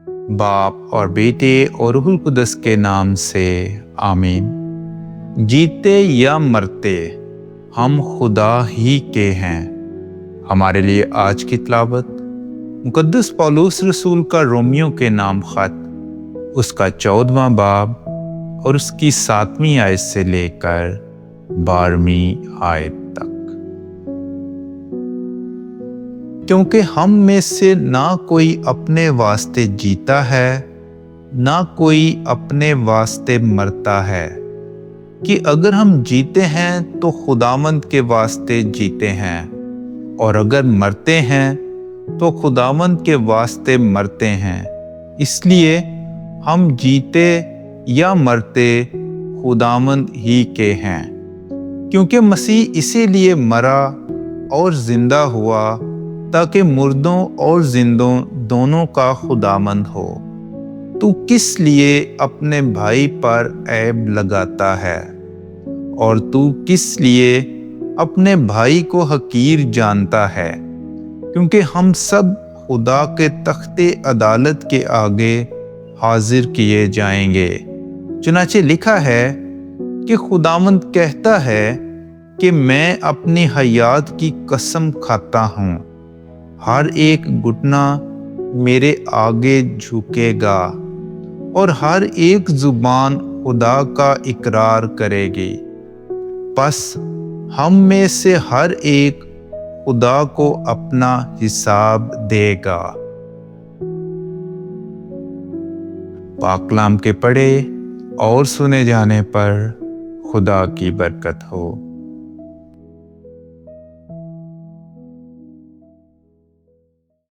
बाप और बेटे और रूहुल कुदस के नाम से आमीन। जीते या मरते हम खुदा ही के हैं। हमारे लिए आज की तिलावत मुकद्दस पौलुस रसूल का रोमियो के नाम खत, उसका 14वां बाब और उसकी 7वीं आयत से लेकर 12वीं आयत तक। क्योंकि हम में से ना कोई अपने वास्ते जीता है, ना कोई अपने वास्ते मरता है, कि अगर हम जीते हैं तो खुदावंद के वास्ते जीते हैं, और अगर मरते हैं तो खुदावंद के वास्ते मरते हैं। इसलिए हम जीते या मरते खुदावंद ही के हैं। क्योंकि मसीह इसीलिए मरा और जिंदा हुआ ताकि मुर्दों और जिंदों दोनों का खुदावंद हो। तू किस लिए अपने भाई पर ऐब लगाता है, और तू किस लिए अपने भाई को हकीर जानता है? क्योंकि हम सब खुदा के तख्ते अदालत के आगे हाजिर किए जाएंगे। चुनाचे लिखा है कि खुदावंद कहता है कि मैं अपनी हयात की कसम खाता हूँ, हर एक घुटना मेरे आगे झुकेगा और हर एक जुबान खुदा का इकरार करेगी। बस हम में से हर एक खुदा को अपना हिसाब देगा। पाक कलाम के पढ़े और सुने जाने पर खुदा की बरकत हो।